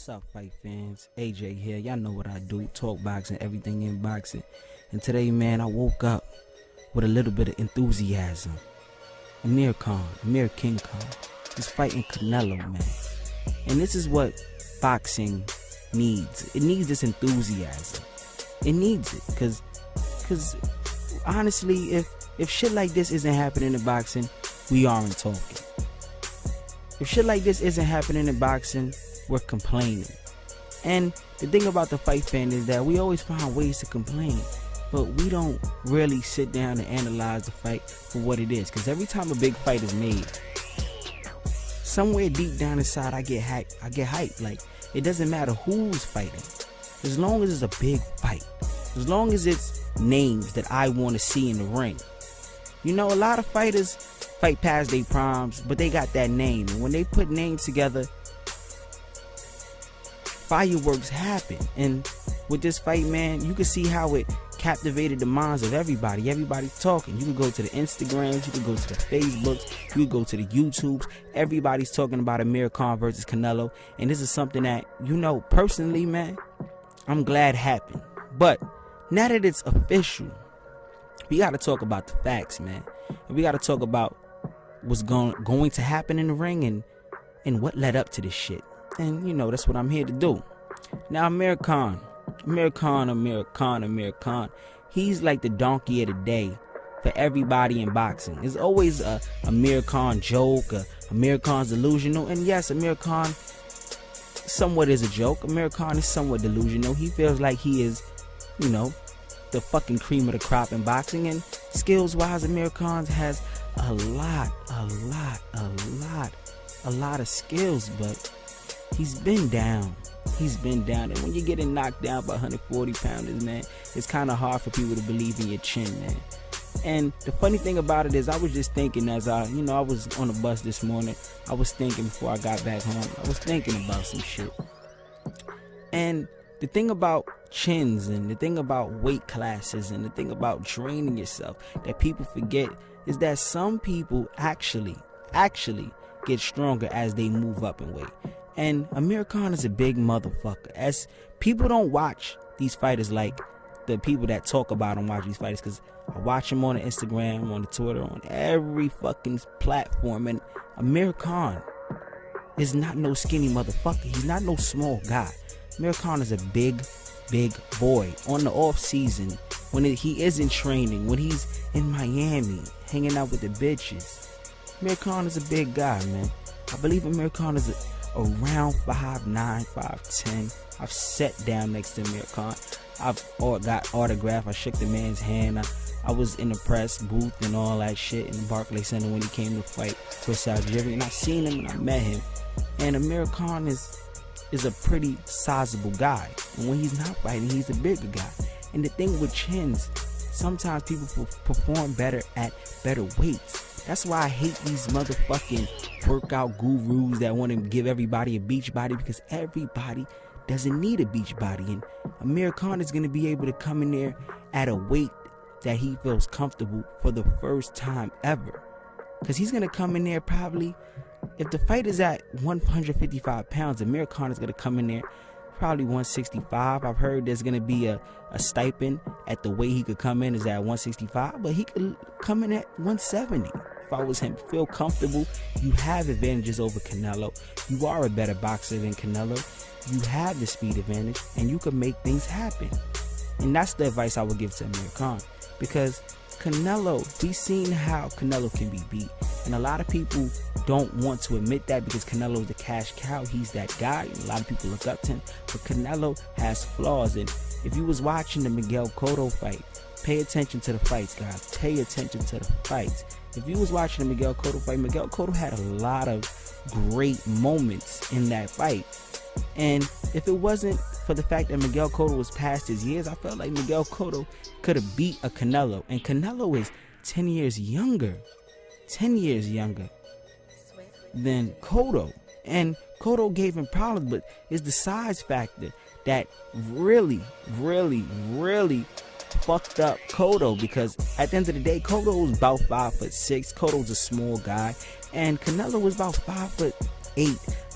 What's up, fight fans? AJ here. Y'all know what I do. Talk boxing, everything in boxing. And today, man, I woke up with a little bit of enthusiasm. Amir King Khan, is fighting Canelo, man. And this is what boxing needs. It needs this enthusiasm. It needs it. Because honestly, if shit like this isn't happening in boxing, we aren't talking. If shit like this isn't happening in boxing, we're complaining. And the thing about the fight fan is that we always find ways to complain, but we don't really sit down and analyze the fight for what it is. Because every time a big fight is made, somewhere deep down inside I get hyped. Like, it doesn't matter who's fighting, as long as it's a big fight, as long as it's names that I want to see in the ring. You know, a lot of fighters fight past their primes, but they got that name, and when they put names together, fireworks happen. And with this fight, man, you can see how it captivated the minds of everybody. Everybody's talking. You can go to the Instagrams, you can go to the Facebooks, you can go to the YouTubes. Everybody's talking about Amir Khan versus Canelo, and this is something that, you know, personally, man, I'm glad happened. But now that it's official, we got to talk about the facts, man. And we got to talk about what's going to happen in the ring and what led up to this shit. And, you know, that's what I'm here to do. Now, Amir Khan, he's like the donkey of the day for everybody in boxing. There's always a Amir Khan joke, Amir Khan's delusional. And yes, Amir Khan somewhat is a joke. Amir Khan is somewhat delusional. He feels like he is, you know, the fucking cream of the crop in boxing. And skills-wise, Amir Khan has a lot of skills, but he's been down. And when you're getting knocked down by 140 pounders, man, it's kind of hard for people to believe in your chin, man. And the funny thing about it is, I was just thinking as I was on the bus this morning, I was thinking before I got back home, I was thinking about some shit. And the thing about chins and the thing about weight classes and the thing about training yourself that people forget is that some people actually get stronger as they move up in weight. And Amir Khan is a big motherfucker. As people don't watch these fighters like the people that talk about and watch these fighters, because I watch them on the Instagram, on the Twitter, on every fucking platform. And Amir Khan is not no skinny motherfucker. He's not no small guy. Amir Khan is a big boy. On the off season, when he isn't training, when he's in Miami hanging out with the bitches, Amir Khan is a big guy, man. I believe Amir Khan is around 5'9", 5'10". I've sat down next to Amir Khan. I've got autograph. I shook the man's hand. I was in the press booth and all that shit in the Barclays Center when he came to fight Chris Algieri, and I seen him and I met him. And Amir Khan is a pretty sizable guy, and when he's not fighting, he's a bigger guy. And the thing with chins, sometimes people perform better at better weights. That's why I hate these motherfucking workout gurus that want to give everybody a beach body, because everybody doesn't need a beach body. And Amir Khan is going to be able to come in there at a weight that he feels comfortable for the first time ever. Because he's going to come in there probably, if the fight is at 155 pounds, Amir Khan is going to come in there probably 165. I've heard there's going to be a stipend at the weight he could come in is at 165, but he could come in at 170. If I was him, feel comfortable. You have advantages over Canelo. You are a better boxer than Canelo. You have the speed advantage, and you can make things happen. And that's the advice I would give to Amir Khan, because Canelo, we've seen how Canelo can be beat, and a lot of people don't want to admit that because Canelo is the cash cow. He's that guy, and a lot of people look up to him, but Canelo has flaws. And if you was watching the Miguel Cotto fight, pay attention to the fights, guys. Pay attention to the fights. If you was watching the Miguel Cotto fight, Miguel Cotto had a lot of great moments in that fight. And if it wasn't for the fact that Miguel Cotto was past his years, I felt like Miguel Cotto could have beat a Canelo. And Canelo is 10 years younger than Cotto. And Cotto gave him problems, but it's the size factor that really fucked up Cotto, because at the end of the day, Cotto was about 5'6". Cotto's a small guy, and Canelo was about 5'8".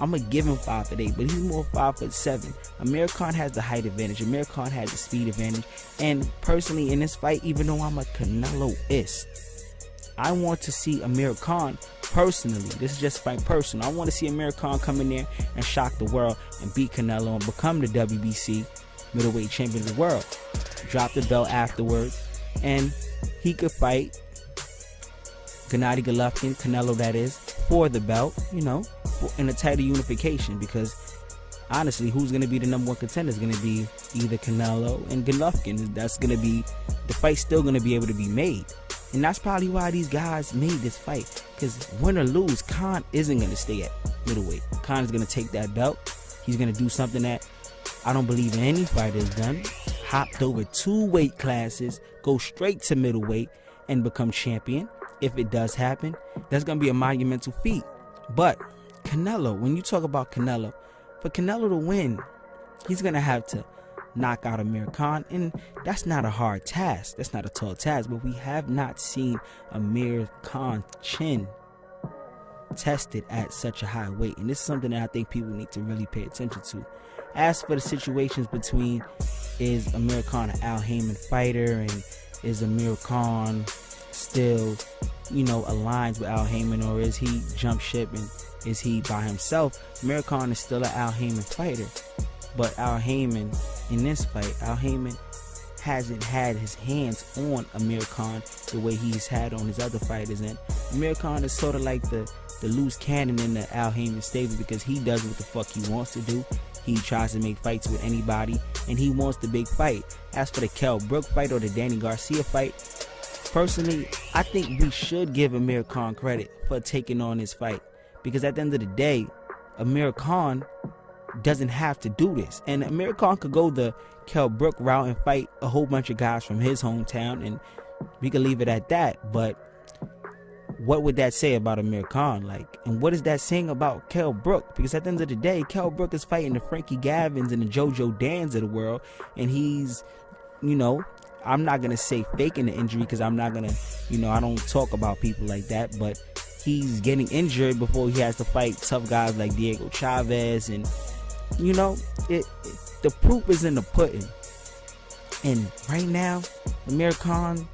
I'm gonna give him 5'8", but he's more 5'7". Amir Khan has the height advantage. Amir Khan has the speed advantage. And personally, in this fight, even though I'm a Canelo-ist, I want to see Amir Khan personally. This is just my personal. I want to see Amir Khan come in there and shock the world and beat Canelo and become the WBC middleweight champion of the world. Drop the belt afterwards, and he could fight Gennady Golovkin, Canelo that is, for the belt, you know, in a title unification, because honestly, who's going to be the number one contender is going to be either Canelo and Golovkin. That's going to be, the fight's still going to be able to be made. And that's probably why these guys made this fight, because win or lose, Khan isn't going to stay at middleweight. Khan is going to take that belt. He's going to do something that I don't believe any fighter has done. Hopped over 2 weight classes, go straight to middleweight and become champion. If it does happen, that's going to be a monumental feat. But Canelo, when you talk about Canelo, for Canelo to win, he's going to have to knock out Amir Khan, and that's not a hard task. That's not a tall task, but we have not seen Amir Khan's chin tested at such a high weight, and this is something that I think people need to really pay attention to. As for the situations between, is Amir Khan an Al Heyman fighter, and is Amir Khan still, you know, aligned with Al Heyman, or is he jump ship and is he by himself? Amir Khan is still an Al Heyman fighter, but Al Heyman, in this fight, Al Heyman hasn't had his hands on Amir Khan the way he's had on his other fighters, and Amir Khan is sort of like the loose cannon in the Al Heyman stable, because he does what the fuck he wants to do. He tries to make fights with anybody, and he wants the big fight. As for the Kell Brook fight or the Danny Garcia fight, personally, I think we should give Amir Khan credit for taking on this fight, because at the end of the day, Amir Khan doesn't have to do this, and Amir Khan could go the Kell Brook route and fight a whole bunch of guys from his hometown, and we could leave it at that. But what would that say about Amir Khan? Like, and what is that saying about Kell Brook? Because at the end of the day, Kell Brook is fighting the Frankie Gavins and the JoJo Dans of the world, and he's, you know, I'm not gonna say faking the injury, because I'm not gonna, you know, I don't talk about people like that, but he's getting injured before he has to fight tough guys like Diego Chavez, and you know, the proof is in the pudding. And right now, Amir Khan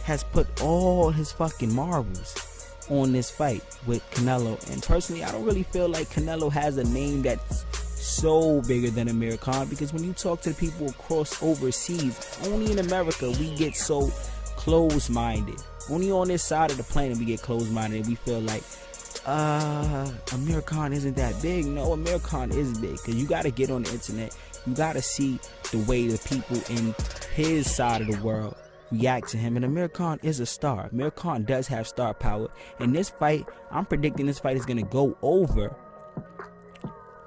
has put all his fucking marbles on this fight with Canelo, and personally, I don't really feel like Canelo has a name that's so bigger than Amir Khan, because when you talk to the people across overseas, only in America we get so close-minded. Only on this side of the planet we get close-minded, and we feel like Amir Khan isn't that big. No, Amir Khan is big, because you got to get on the internet. You got to see the way the people in his side of the world react to him, and Amir Khan is a star. Amir Khan does have star power. In this fight, I'm predicting this fight is going to go over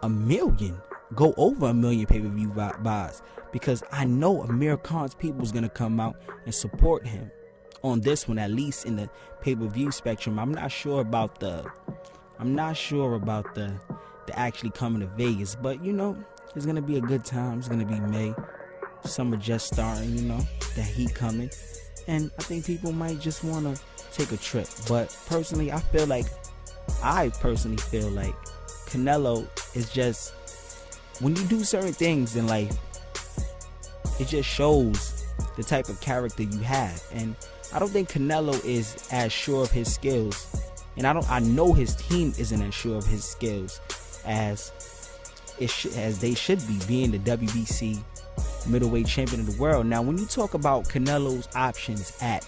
a million pay-per-view buys, because I know Amir Khan's people is going to come out and support him on this one, at least in the pay-per-view spectrum. I'm not sure about the actually coming to Vegas, but you know, it's gonna be a good time. It's gonna be May, summer just starting, you know, the heat coming, and I think people might just want to take a trip. But personally, I personally feel like Canelo is just, when you do certain things in life, it just shows the type of character you have. And I don't think Canelo is as sure of his skills, and I know his team isn't as sure of his skills as they should be, being the WBC middleweight champion of the world. Now, when you talk about Canelo's options at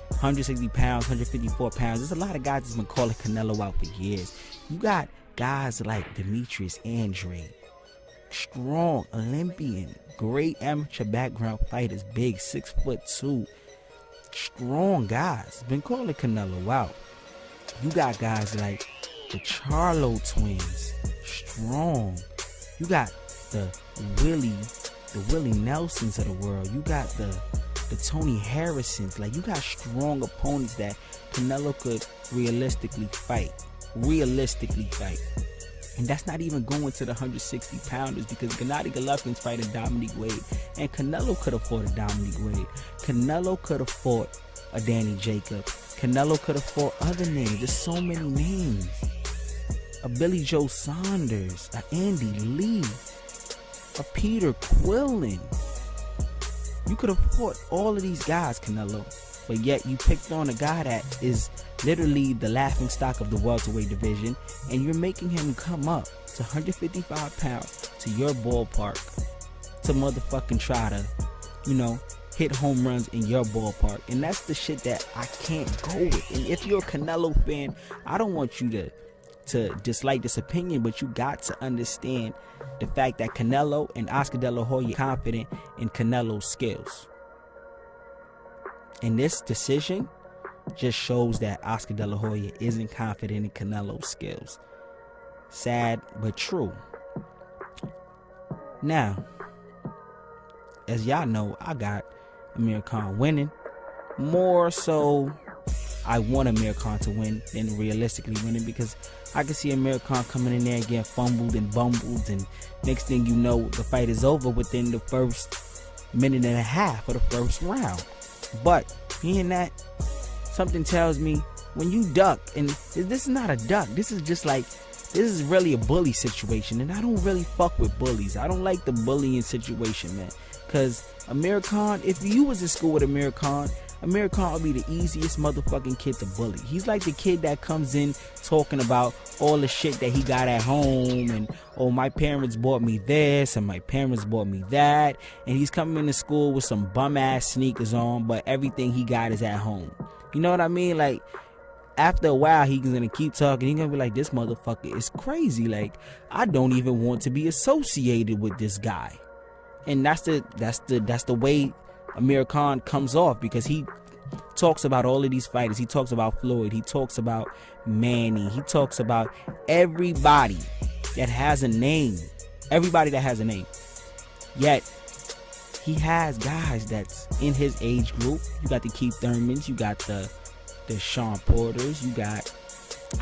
160 pounds, 154 pounds, there's a lot of guys that's been calling Canelo out for years. You got guys like Demetrius Andrade, strong Olympian, great amateur background fighters, big, 6'2", strong guys, been calling Canelo out. You got guys like the Charlo twins, strong. You got the Willie Nelsons of the world. You got the Tony Harrisons. Like, you got strong opponents that Canelo could realistically fight. And that's not even going to the 160 pounders, because Gennady Golovkin's fighting Dominic Wade, and Canelo could have fought a Dominic Wade. Canelo could have fought a Danny Jacobs. Canelo could have fought other names. There's so many names. A Billy Joe Saunders, a Andy Lee, a Peter Quillen. You could have fought all of these guys, Canelo, but yet you picked on a guy that is literally the laughing stock of the welterweight division, and you're making him come up to 155 pounds to your ballpark to motherfucking try to, hit home runs in your ballpark. And that's the shit that I can't go with. And if you're a Canelo fan, I don't want you to dislike this opinion, but you got to understand the fact that Canelo and Oscar De La Hoya are confident in Canelo's skills. And this decision just shows that Oscar De La Hoya isn't confident in Canelo's skills. Sad but true. Now, as y'all know, I got Amir Khan winning. More so, I want Amir Khan to win than realistically winning, because I can see Amir Khan coming in there getting fumbled and bumbled, and next thing you know, the fight is over within the first minute and a half of the first round. But being that, something tells me when you duck, and this is not a duck, this is just like, this is really a bully situation, and I don't really fuck with bullies. I don't like the bullying situation, man, because Amir Khan, if you was in school with Amir Khan would be the easiest motherfucking kid to bully. He's like the kid that comes in talking about all the shit that he got at home, and oh, my parents bought me this and my parents bought me that, and he's coming into school with some bum ass sneakers on, but everything he got is at home. You know what I mean? Like, after a while, he's gonna keep talking. He's gonna be like, this motherfucker is crazy. Like, I don't even want to be associated with this guy. And that's the way Amir Khan comes off, because he talks about all of these fighters. He talks about Floyd. He talks about Manny. He talks about everybody that has a name. Everybody that has a name. Yet, he has guys that's in his age group. You got the Keith Thurmans. You got the Sean Porters. You got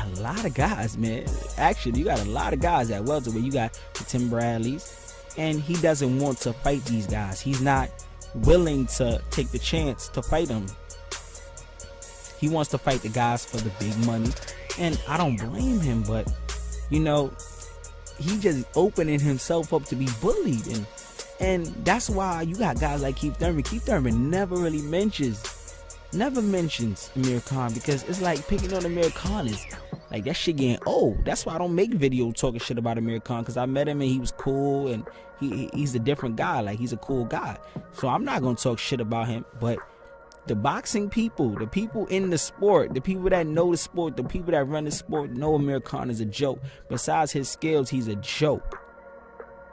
a lot of guys, man. Actually, you got a lot of guys at welterweight. You got the Tim Bradleys. And he doesn't want to fight these guys. He's not willing to take the chance to fight them. He wants to fight the guys for the big money, and I don't blame him, but he just opening himself up to be bullied, and that's why you got guys like Keith Thurman. Keith Thurman never mentions Amir Khan, because it's like picking on Amir Khan is like, that shit getting old. That's why I don't make videos talking shit about Amir Khan, because I met him and he was cool, and he's a different guy. Like, he's a cool guy, so I'm not gonna talk shit about him. But the boxing people, the people in the sport, the people that know the sport, the people that run the sport know Amir Khan is a joke. Besides his skills, he's a joke,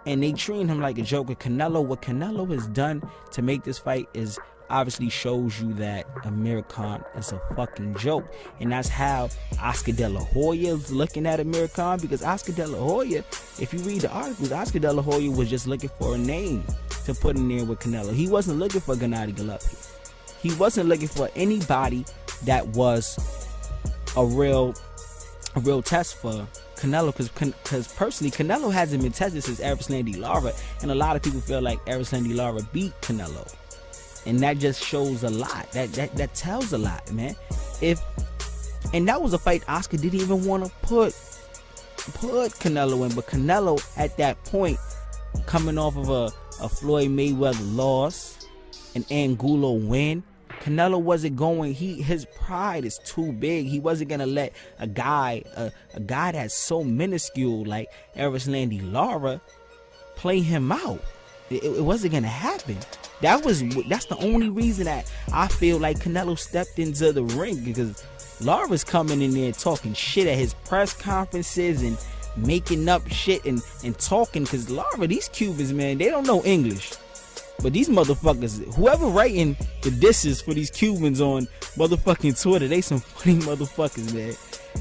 and they treat him like a joke. What Canelo has done to make this fight is obviously shows you that Amir Khan is a fucking joke. And that's how Oscar De La Hoya is looking at Amir Khan, because Oscar De La Hoya, if you read the articles, Oscar De La Hoya was just looking for a name to put in there with Canelo. He wasn't looking for Gennady Golovkin. He wasn't looking for anybody that was a real test for Canelo, because personally, Canelo hasn't been tested since Erislandy Lara, and a lot of people feel like Erislandy Lara beat Canelo. And that just shows a lot. That tells a lot, man. And that was a fight Oscar didn't even want to put Canelo in. But Canelo, at that point, coming off of a Floyd Mayweather loss, an Angulo win, Canelo wasn't going. His pride is too big. He wasn't gonna let a guy that's so minuscule like Erislandy Lara play him out. It wasn't gonna happen. That's the only reason that I feel like Canelo stepped into the ring, because Lara's coming in there talking shit at his press conferences and making up shit and talking, because Lara, these Cubans, man, they don't know English. But these motherfuckers, whoever writing the disses for these Cubans on motherfucking Twitter, they some funny motherfuckers, man.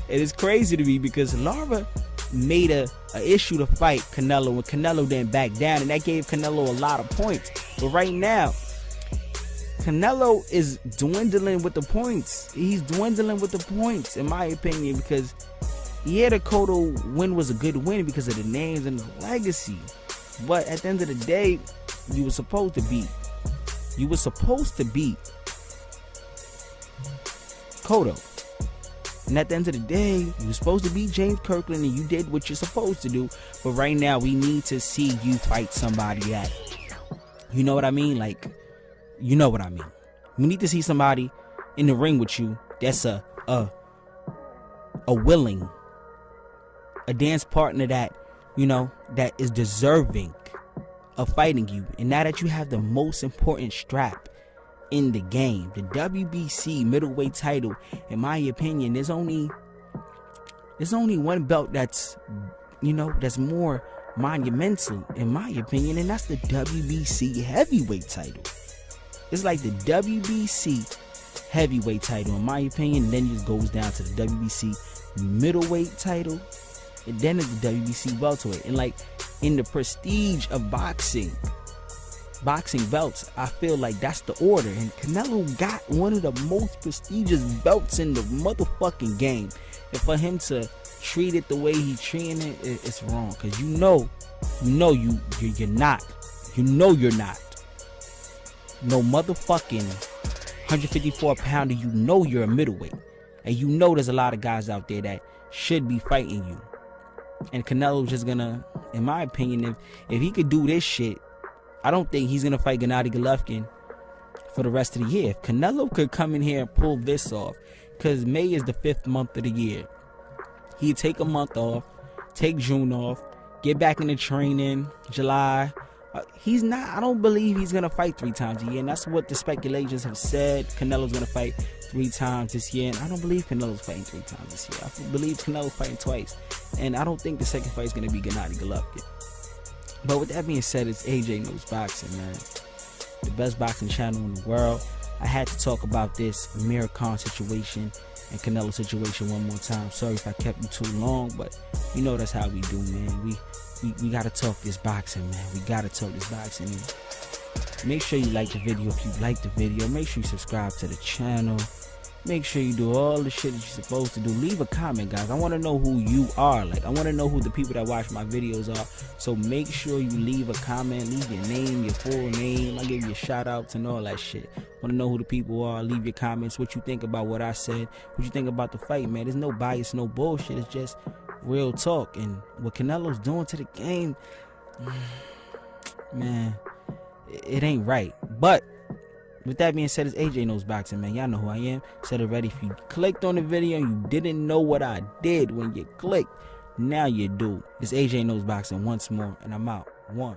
And it's crazy to me, because Lara made a issue to fight Canelo, and Canelo didn't back down, and that gave Canelo a lot of points. But right now, Canelo is dwindling with the points. He's dwindling with the points, in my opinion, because yeah, the Cotto win was a good win because of the names and the legacy. But at the end of the day, you were supposed to beat Cotto. And at the end of the day, you were supposed to beat James Kirkland, and you did what you're supposed to do. But right now, we need to see you fight somebody that, you know what I mean? Like, you know what I mean. We need to see somebody in the ring with you that's a willing, a dance partner that, you know, that is deserving of fighting you. And now that you have the most important strap in the game, the WBC middleweight title, in my opinion, there's only one belt that's, you know, that's more monumental in my opinion, and that's the WBC heavyweight title. It's like the WBC heavyweight title in my opinion, and then it just goes down to the WBC middleweight title, and then it's the WBC welterweight. And like in the prestige of boxing belts, I feel like that's the order. And Canelo got one of the most prestigious belts in the motherfucking game. And for him to treat it the way he's treating it, it's wrong. Cause you're not. No motherfucking 154 pounder. You know you're a middleweight, and you know there's a lot of guys out there that should be fighting you. And Canelo's just gonna, in my opinion, if he could do this shit, I don't think he's gonna fight Gennady Golovkin for the rest of the year. If Canelo could come in here and pull this off, because May is the 5th month of the year, he'd take a month off, take June off, get back into training, July. I don't believe he's gonna fight 3 times a year, and that's what the speculations have said. Canelo's gonna fight 3 times this year, and I don't believe Canelo's fighting 3 times this year. I believe Canelo's fighting twice, and I don't think the second fight is gonna be Gennady Golovkin. But with that being said, it's AJ Knows Boxing, man. The best boxing channel in the world. I had to talk about this Amir Khan situation and Canelo situation one more time. Sorry if I kept you too long, but you know that's how we do, man. We gotta talk this boxing, man. We gotta talk this boxing. And make sure you like the video if you like the video. Make sure you subscribe to the channel. Make sure you do all the shit that you're supposed to do. Leave a comment, guys. I want to know who you are. Like, I want to know who the people that watch my videos are. So make sure you leave a comment. Leave your name, your full name. I'll give you a shout outs and all that shit. Want to know who the people are. Leave your comments. What you think about what I said. What you think about the fight, man. There's no bias, no bullshit. It's just real talk. And what Canelo's doing to the game, man, it ain't right. But with that being said, it's AJ Knows Boxing, man. Y'all know who I am. Said it already. If you clicked on the video and you didn't know what I did when you clicked, now you do. It's AJ Knows Boxing once more, and I'm out. 1.